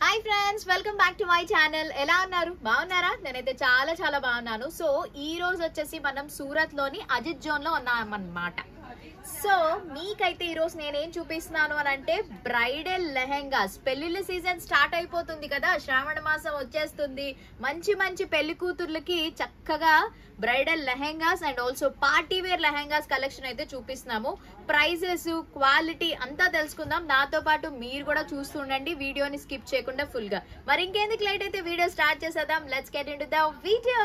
Hi friends, welcome back to my channel. ఎలా ఉన్నారు? బాగున్నారా? నేనైతే చాలా చాలా బాగున్నాను. సో ఈ రోజు వచ్చేసి మనం సూరత్ లోని అజిత్ జోన్ లో ఉన్నామన్నమాట. సో మీకైతే ఈ రోజు నేనేం చూపిస్తున్నాను అని అంటే బ్రైడల్ లెహెంగాస్. పెళ్లిళ్ళ సీజన్ స్టార్ట్ అయిపోతుంది కదా, శ్రావణ మాసం వచ్చేస్తుంది. మంచి మంచి పెళ్లి కూతుర్లకి చక్కగా bridal lehengas and also party wear lehengas collection అయితే చూపిస్తున్నాము. ప్రైజెస్, క్వాలిటీ అంతా తెలుసుకుందాం. నాతో పాటు మీరు కూడా చూస్తుండండి, వీడియోని స్కిప్ చేయకుండా ఫుల్ గా. మరి ఇంకెందుకు లేట్ అయితే వీడియో స్టార్ట్ చేసేద్దాం. Let's get into the video.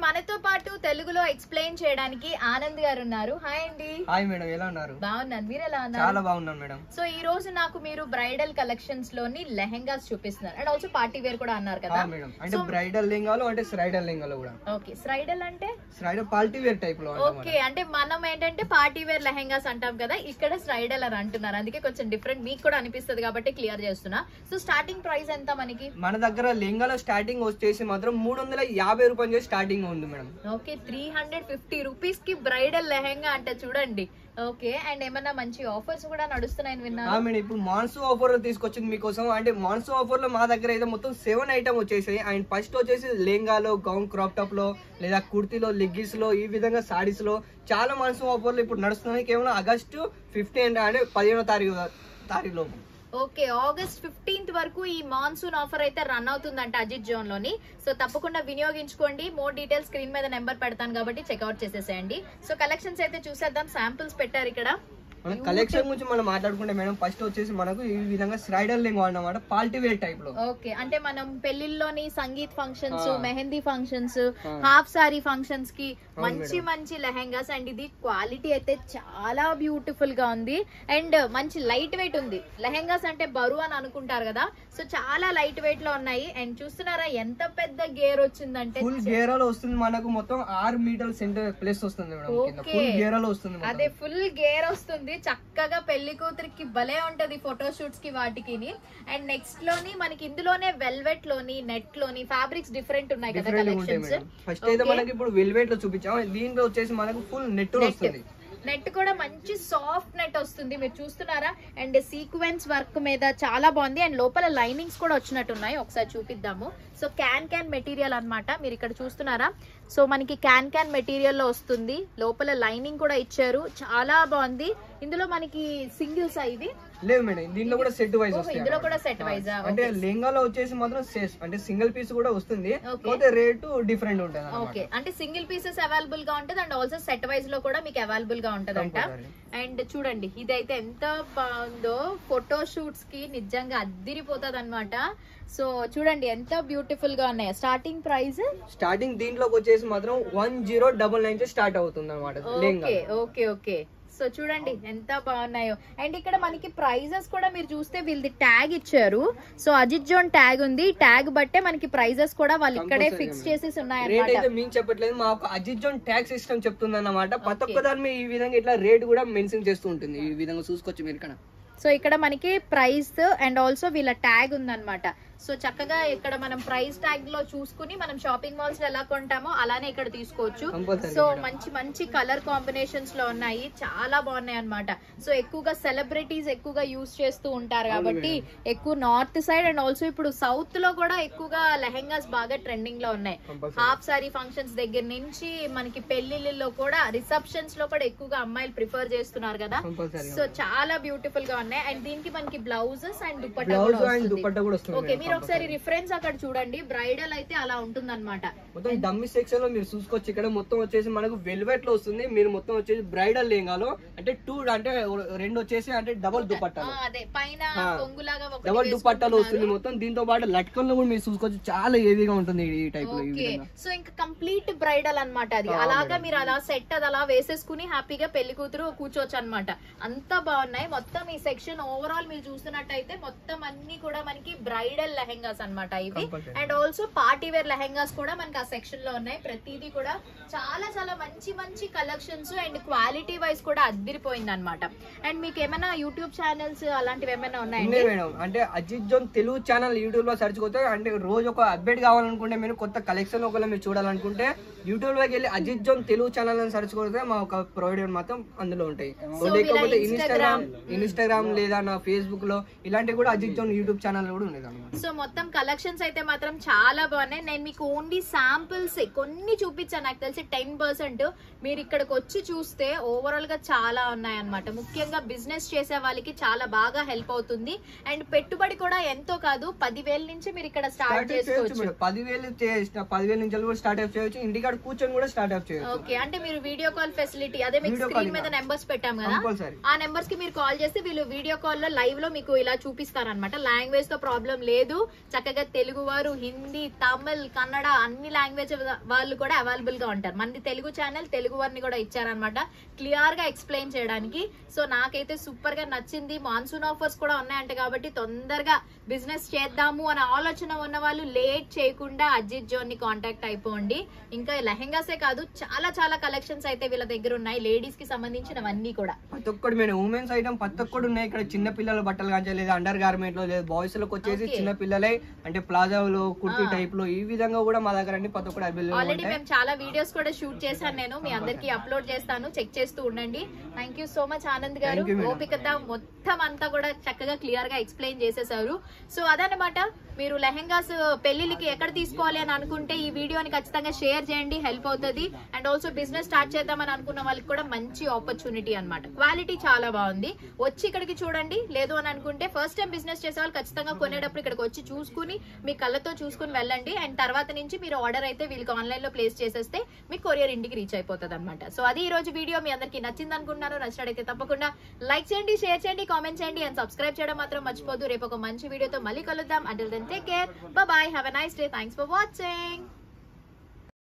మనతో పాటు తెలుగులో ఎక్స్ప్లెయిన్ చేయడానికి ఆనంద్ గారు ఉన్నారు. హాయ్ అండి. హాయ్ మేడం, ఎలా ఉన్నారు? బాగున్నాను, మీరు ఎలా ఉన్నారు? చాలా బాగున్నాను మేడం. సో ఈ రోజు నాకు మీరు బ్రైడల్ కలెక్షన్స్ లోని లెహెంగాస్ చూపిస్తున్నారు అండ్ ఆల్సో పార్టీ వేర్ కూడా అన్నారు కదా మేడం. అంటే బ్రైడల్ లెహంగాలు అంటే స్రైడల్ లెహంగాలు కూడా. ఓకే, స్రైడల్ అంటే స్రైడల్ పార్టీ వేర్ టైప్ లో. ఓకే, అంటే మనం ఏంటంటే పార్టీ వేర్ లెహెంగాస్ అంటాం కదా, ఇక్కడ స్రైడల్ అని అంటున్నారు. అందుకే కొంచెం డిఫరెంట్ మీకు కూడా అనిపిస్తుంది కాబట్టి క్లియర్ చేస్తున్నా. సో స్టార్టింగ్ ప్రైస్ ఎంత మనకి? మన దగ్గర లెహంగాలో స్టార్టింగ్ వచ్చేసి మాత్రం 350 రూపాయలు స్టార్టింగ్ ఉంది మేడం. ఓకే, 350 రూపీస్ కి బ్రైడల్ లెహెంగా అంటే చూడండి. ఓకే, అండ్ ఏమన్నా మంచి ఆఫర్స్ కూడా నడుస్తున్నాయని విన్నా మేడం. ఇప్పుడు మాన్సూన్ ఆఫర్ తీసుకొచ్చింది మీకోసం. అంటే మాన్సూన్ ఆఫర్ లో మా దగ్గర అయితే మొత్తం 7 ఐటమ్ వచ్చేసాయి. అండ్ ఫస్ట్ వచ్చేసి లెహంగాలో, గౌన్, క్రాప్ టాప్ లో, లేదా కుర్తీలో, లెగ్గిస్ లో, ఈ విధంగా సారీస్ లో చాలా మాన్సూన్ ఆఫర్లు ఇప్పుడు నడుస్తున్నాయి. కేవలం ఆగస్టు 15 అంటే 15వ తారీఖు లోపు. ఓకే, ఆగస్ట్ 15th వరకు ఈ మాన్సూన్ ఆఫర్ అయితే రన్ అవుతుందంట అజిత్ జోన్ లోని. సో తప్పకుండా వినియోగించుకోండి. మోర్ డీటెయిల్స్ స్క్రీన్ మీద నెంబర్ పెడతాను కాబట్టి చెక్అవుట్ చేసేసేయండి. సో కలెక్షన్స్ అయితే చూసేద్దాం. శాంపిల్స్ పెట్టారు ఇక్కడ. కలెక్షన్ గురించి మనం మాట్లాడుకుంటే మేడం, ఫస్ట్ వచ్చేసి మనకు ఈ విధంగా స్రైడల్ లెహంగా అన్నమాట, పార్టీ వేర్ టైప్ లో. ఓకే, అంటే మనం పెళ్లిల్లోని sangeet functions, mehndi functions, half sari functions కి మంచి మంచి లెహెంగాస్. అండ్ ఇది క్వాలిటీ అయితే చాలా బ్యూటిఫుల్ గా ఉంది అండ్ మంచి లైట్ వెయిట్ ఉంది. లెహెంగాస్ అంటే బరువు అని అనుకుంటారు కదా, సో చాలా లైట్ వెయిట్ లో ఉన్నాయి. అండ్ చూస్తున్నారా ఎంత పెద్ద గేర్ వచ్చిందంటే, ఫుల్ గేరాలో వస్తుంది మనకు. మొత్తం 6 మీటర్ల సెంటర్ ప్లేస్ వస్తుంది మేడం. ఫుల్ గేరాలో వస్తుంది. అదే ఫుల్ గేర్ వస్తుంది. చక్కగా పెళ్లి కూతురికి భలే ఉంటది ఫోటో షూట్స్ కి వాటికి. అండ్ నెక్స్ట్ లోని మనకి ఇందులోనే వెల్వెట్ లోని, నెట్ లోని ఫ్యాబ్రిక్స్ డిఫరెంట్ ఉన్నాయి కదా కలెక్షన్స్. ఫస్ట్ అయితే మనకి ఇప్పుడు వెల్వెట్ లో చూపించాం. దీంట్లో వచ్చేసి మనకు ఫుల్ నెట్ వస్తుంది. నెట్ కూడా మంచి సాఫ్ట్ నెట్ వస్తుంది, మీరు చూస్తున్నారా. అండ్ సీక్వెన్స్ వర్క్ మీద చాలా బాగుంది. అండ్ లోపల లైనింగ్స్ కూడా వచ్చినట్టున్నాయి, ఒకసారి చూపిద్దాము. సో క్యాన్ మెటీరియల్ అన్నమాట, మీరు ఇక్కడ చూస్తున్నారా. సో మనకి క్యాన్ మెటీరియల్ లో వస్తుంది. లోపల లైనింగ్ కూడా ఇచ్చారు, చాలా బాగుంది. ఇందులో మనకి సింగిల్స్ ఇవి లేదు మేడం, దీంట్లో కూడా సెట్ వైజ్ వస్తుంది. ఇందులో కూడా సెట్ వైజ్ అంటే లెహంగాలో వచ్చేసి మాత్రం అంటే సింగిల్ పీస్ కూడా వస్తుంది, కాకపోతే రేటు డిఫరెంట్ ఉంటుంది. ఓకే, అంటే సింగిల్ పీసెస్ అవైలబుల్ గా ఉంటది అండ్ ఆల్సో సెట్ వైజ్ లో కూడా మీకు అవైలబుల్ గా ఉంటదంట. అండ్ చూడండి ఇదైతే ఎంత బాగుందో, ఫోటో షూట్స్ కి నిజంగా అద్దిరిపోతుంది అనమాట. సో చూడండి ఎంత బ్యూటిఫుల్ గా ఉన్నాయి. స్టార్టింగ్ ప్రైస్ దీంట్లోకి వచ్చేసి మాత్రం 1099 స్టార్ట్ అవుతుంది అనమాట. ఓకే ఓకే, సో చూడండి ఎంత బాగున్నాయో. అండ్ ఇక్కడ మనకి ప్రైజెస్ కూడా మీరు చూస్తే వీళ్ళది ట్యాగ్ ఇచ్చారు. సో అజిత్ జోన్ ట్యాగ్ ఉంది, ట్యాగ్ బట్టే మనకి ప్రైజెస్ కూడా వాళ్ళు ఇక్కడే ఫిక్స్ చేసేసి ఉన్నాయి. రేట్ అయితే మేము చెప్పట్లేదు, మాకు అజిత్ జోన్ ట్యాగ్ సిస్టమ్ చెప్తుంది అన్నమాట. ప్రతి ఒక్క దాని మీద ఈ విధంగా ఇట్లా రేట్ కూడా మెన్షన్ చేస్తూ ఉంటుంది. ఈ విధంగా చూసుకోవచ్చు మీరు ఇక్కడ. సో ఇక్కడ మనకి ప్రైస్ అండ్ ఆల్సో వీళ్ళ ట్యాగ్ ఉందన్నమాట. సో చక్కగా ఇక్కడ మనం ప్రైస్ ట్యాగ్ లో చూసుకుని మనం షాపింగ్ మాల్స్ లో ఎలా కొంటామో అలానే ఇక్కడ తీసుకోవచ్చు. సో మంచి మంచి కలర్ కాంబినేషన్స్ లో ఉన్నాయి, చాలా బాగున్నాయి అన్నమాట. సో ఎక్కువగా సెలబ్రిటీస్ ఎక్కువగా యూజ్ చేస్తూ ఉంటారు కాబట్టి ఎక్కువ నార్త్ సైడ్ అండ్ ఆల్సో ఇప్పుడు సౌత్ లో కూడా ఎక్కువగా లెహెంగాస్ బాగా ట్రెండింగ్ లో ఉన్నాయి. హాఫ్ సారీ ఫంక్షన్స్ దగ్గర నుంచి మనకి పెళ్లిళ్ళలో కూడా, రిసెప్షన్స్ లో కూడా ఎక్కువగా అమ్మాయిలు ప్రిఫర్ చేస్తున్నారు కదా. సో చాలా బ్యూటిఫుల్ గా ఉన్నాయి. అండ్ దీనికి మనకి బ్లౌజెస్ అండ్ దుపట్టా కూడా వస్తుంది. ఓకే, మీరు ఒకసారి రిఫరెన్స్ అక్కడ చూడండి. బ్రైడల్ అయితే అలా ఉంటుంది అనమాట. మొత్తం డమ్మీ సెక్షన్ లో మీరు చూసుకోవచ్చు. ఇక్కడ మొత్తం వచ్చేసి మనకు వెల్వెట్ లో వస్తుంది. మీరు మొత్తం వచ్చేసి బ్రైడల్ లెహంగాలో అంటే 2 వచ్చేసి అంటే డబుల్ దుపట్టా, అదే పైన కొంగులాగా డబుల్ దుపట్టాలో వస్తుంది మొత్తం. దీంతో పాటు లట్కన్ లో కూడా మీరు చూసుకోవచ్చు, చాలా హెవీగా ఉంటుంది ఈ టైప్ లో. సో ఇంకా కంప్లీట్ బ్రైడల్ అన్నమాట అది. అలాగా మీరు అలా సెట్ అది అలా వేసేసుకుని హ్యాపీగా పెళ్లి కూతురు కూర్చోవచ్చు అనమాట. అంత బాగున్నాయి. మొత్తం ఈ సెక్షన్ ఓవరాల్ మీరు చూస్తున్నట్టయితే మొత్తం అన్ని కూడా మనకి బ్రైడల్ లెహెంగాస్ అన్నమాట ఇవి. And also party wear lehengas కూడా మనకి ఆ సెక్షన్ లో ఉన్నాయి. ప్రతిదీ కూడా చాలా చాలా మంచి మంచి కలెక్షన్స్ అండ్ క్వాలిటీ వైజ్ కూడా అదిరిపోయింది అనమాట. అండ్ మీకు ఏమైనా యూట్యూబ్ ఛానల్స్ అలాంటివి ఏమైనా ఉన్నాయండి మేడం? అంటే Ajith zone Telugu channel YouTube లో సెర్చ్ కొడితే, అంటే రోజు ఒక అప్డేట్ కావాలనుకుంటే, మీరు కొత్త కలెక్షన్ ఒకవేళ మీరు చూడాలనుకుంటే యూట్యూబ్ లోకి వెళ్ళి అజిత్ జోన్ తెలుగు ఛానల్ అని సెర్చ్ కొడితే మా ఒక ప్రొవైడర్ మాత్రం అందులో ఉంటాయి. లేకపోతే ఇన్స్టాగ్రామ్ లేదా నా ఫేస్బుక్ లో ఇలాంటివి కూడా అజిత్ జోన్ యూట్యూబ్ ఛానల్ కూడా ఉండేది అనమాట. సో మొత్తం కలెక్షన్స్ అయితే మాత్రం చాలా బాగున్నాయి. నేను మీకు ఓన్లీ శాంపిల్స్ కొన్ని చూపించాను. నాకు తెలిసి 10% మీరు ఇక్కడికి వచ్చి చూస్తే ఓవరాల్ గా చాలా ఉన్నాయి అన్నమాట. ముఖ్యంగా బిజినెస్ చేసే వాళ్ళకి చాలా బాగా హెల్ప్ అవుతుంది. అండ్ పెట్టుబడి కూడా ఎంతో కాదు, 10,000 నుంచి మీరు ఇక్కడ స్టార్ట్ చేసుకోవచ్చు. 10,000 నుంచి కూడా స్టార్ట్ అప్ చేయొచ్చు. ఇంటికాడ కూర్చొని కూడా స్టార్ట్ అప్ చేయొచ్చు. ఓకే, అంటే మీరు వీడియో కాల్ ఫెసిలిటీ, అదే మీకు స్క్రీన్ మీద నెంబర్స్ పెట్టాం కదా, ఆ నెంబర్స్ కి మీరు కాల్ చేస్తే వీళ్ళు వీడియో కాల్ లో లైవ్ లో మీకు ఇలా చూపిస్తారనమాట. లాంగ్వేజ్ తో ప్రాబ్లం లేదు. చక్కగా తెలుగు వారు, హిందీ, తమిళ్, కన్నడ అన్ని లాంగ్వేజ్ వాళ్ళు కూడా అవైలబుల్ గా ఉంటారు. మనది తెలుగు ఛానల్, తెలుగు వారిని కూడా ఇచ్చారనమాట క్లియర్ గా ఎక్స్ప్లెయిన్ చేయడానికి. సో నాకైతే సూపర్ గా నచ్చింది. మాన్సూన్ ఆఫర్స్ కూడా ఉన్నాయంట కాబట్టి తొందరగా బిజినెస్ చేద్దాము అనే ఆలోచన ఉన్న వాళ్ళు లేట్ చేయకుండా అజిత్ జోన్ ని కాంటాక్ట్ అయిపోండి. ఇంకా లెహెంగాసే కాదు, చాలా చాలా కలెక్షన్స్ అయితే వీళ్ళ దగ్గర ఉన్నాయి, లేడీస్ కి సంబంధించినవన్నీ కూడా. ప్రతి ఒక్కటి మేము ఉమెన్స్ ఐటమ్ ప్రతి ఒక్కటి ఉన్నాయి ఇక్కడ. చిన్న పిల్లల బట్టలు కానీ, లేదా అండర్ గార్మెంట్ లో, లేదా బాయ్స్ లకు వచ్చేసి చిన్న పిల్లలే, అంటే ప్లాజాలో, కుర్తీ టైప్ లో, ఈ విధంగా కూడా మా దగ్గర అన్ని ప్రతి ఒక్కటి అవైలబుల్. ఆల్రెడీ మేము చాలా వీడియోస్ కూడా షూట్ చేశాను, నేను మీ అందరికి అప్లోడ్ చేస్తాను, చెక్ చేస్తూ ఉండండి. Thank you so much Anand గారు. ఓపికత మొత్తం అంతా కూడా చక్కగా క్లియర్ గా ఎక్స్ప్లెయిన్ చేసేసారు. సో అదనమాట, మీరు లెహెంగాస్ పెళ్లికి ఎక్కడ తీసుకోవాలి అని అనుకుంటే ఈ వీడియోని ఖచ్చితంగా షేర్ చేయండి, హెల్ప్ అవుతుంది. అండ్ ఆల్సో బిజినెస్ స్టార్ట్ చేద్దామని అనుకున్న వాళ్ళకి కూడా మంచి ఆపర్చునిటీ అన్నమాట. క్వాలిటీ చాలా బాగుంది, వచ్చి ఇక్కడికి చూడండి. లేదు అని అనుకుంటే ఫస్ట్ టైం బిజినెస్ చేసే వాళ్ళు ఖచ్చితంగా కొనేటప్పుడు ఇక్కడికి వచ్చి చూసుకుని మీ కళ్ళతో చూసుకుని వెళ్ళండి. అండ్ తర్వాత నుంచి మీరు ఆర్డర్ అయితే వీళ్ళకి ఆన్లైన్ లో ప్లేస్ చేసేస్తే మీ కొరియర్ ఇంటికి రీచ్ అయిపోతుంది అనమాట. సో అది ఈ రోజు వీడియో. మీ అందరికి నచ్చింది అనుకుంటున్నాను. నచ్చినట్టయితే తప్పకుండా లైక్ చేయండి, షేర్ చేయండి, కామెంట్ చేయండి అండ్ సబ్స్క్రైబ్ చేయడం మాత్రం మర్చిపోద్దు. రేపు ఒక మంచి వీడియోతో మళ్ళీ కలుద్దాం. Until then, take care. Bye bye. Have a nice day. Thanks for watching.